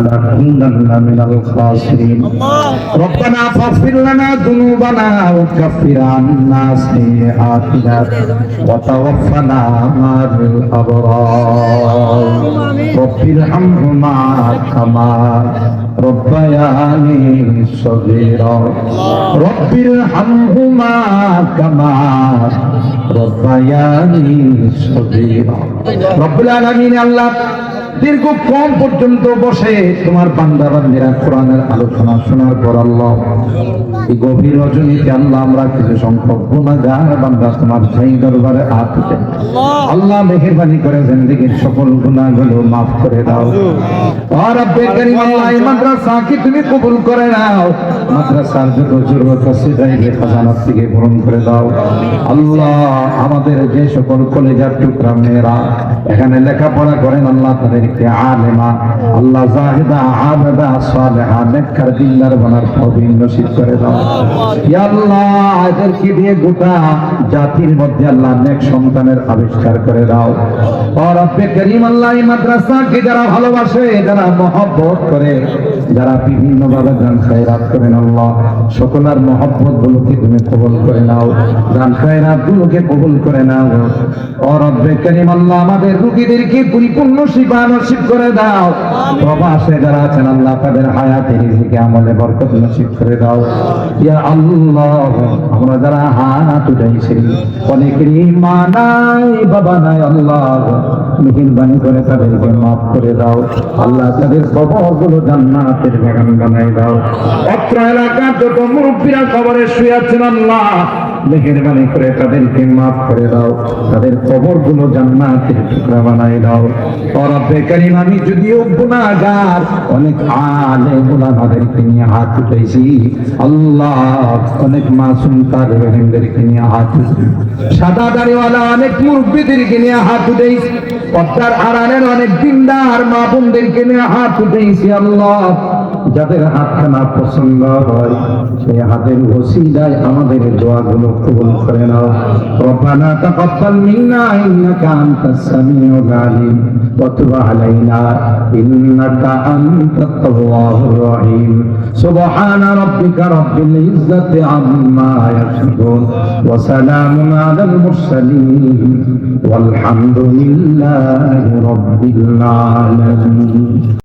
لنكونن من الخاسرين ربنا فاغفر لنا ذنوبنا وكفر عنا سيئاتنا وتوفنا مع الأبرار رب ارحمهما كما ربياني صغيرا رب ارحمهما كما ربياني صغيرا رب العالمين الله দীর্ঘক্ষণ পর্যন্ত বসে তোমার বান্দা বান্দীরা কোরআনের আলোচনা শোনার পর আল্লাহ এই গভীর রজনীতে আল্লাহ আমরা কিছু সংখ্যক গুনাহগার বান্দা তোমার সেই দরবারে হাত উঠে আল্লাহ মেহেরবানি করে জিন্দেগীর সকল গুনাহগুলো মাফ করে দাও ও রব্বে কারীম আল্লাহ এই মাদ্রাসাকে তুমি কবুল করে নাও মাদ্রাসার যত জরুরত আছে চাইবে খাজানা থেকে পূরণ করে দাও আল্লাহ আমাদের যে সকল কলেজার টুকরা মেয়েরা এখানে লেখাপড়া করেন আল্লাহ তাদেরকে আলেমা আল্লাহ জাহিদা আবেদা সালেহা নেককার দিনদার বানার তৌফিক নসিব করে দাও ইয়া আল্লাহ এদেরকে দিয়ে গোটা জাতির মধ্যে আল্লাহ নেক সন্তানের আবিষ্কার করে দাও ও রব্বে কারীম আল্লাহ এই মাদ্রাসাকে যারা ভালোবাসে যারা মহব্বত করে যারা বিভিন্ন ভাবে দান খায়রাত করেন আল্লাহ সকলের মহব্বত গুলোকে তুমি কবুল করে নাও দান খায়রাত গুলোকে কবুল করে নাও ও রব্বে কারীম আল্লাহ আমাদের রোগীদেরকে পরিপূর্ণ শিফা নসিব করে দাও প্রবাসে যারা আছেন আল্লাহ তাদের হায়াতে রিজিকে আমলে বরকত নসিব করে দাও ইয়া আল্লাহ আমরা যারা হাত উঠাইছি অনেকেরই মা নাই বাবা নাই আল্লাহ মেহেরবানি করে তাদেরকে মাফ করে দাও আল্লাহ তাদের কবরগুলো জান্নাতের বাগান বানাই দাও অত্র এলাকার যত মুরব্বীরা কবরে শুয়ে আছেন আল্লাহ মেহেরবানি করে তাদেরকে মাফ করে দাও তাদের কবরগুলো জান্নাতের টুকরা বানাই দাও ও রব্বে কারীম আমি যদিও গুনাহগার অনেক আলেম ওলামাদেরকে নিয়ে হাত উঠাইছি আল্লাহ অনেক মাসুম তালেবেদেরকে নিয়ে হাত উঠাইছি সাদা দাড়িওয়ালা অনেক মুরব্বীদেরকে নিয়ে হাত উঠাইছি পর্দার আড়ালের অনেক দিনদার মা বোনদেরকে নিয়ে হাত উঠাইছি আল্লাহ যাদের হাতখানা পছন্দ হয় সেই হাতের ওসিলায় আমাদের দোয়াগুলো কবুল করে নাও রব্বানা তাকাব্বাল মিন্না ইন্নাকা আনতাস সামিউল আলিম ওয়া তুব আলাইনা ইন্নাকা আনতাত তাওয়াবুর রহিম সুবহানা রাব্বিকা রাব্বিল ইজ্জাতি আম্মা ইয়াসিফুন ওয়া সালামুন আলাল মুরসালিন ওয়াল হামদুলিল্লাহি রাব্বিল আলামিন।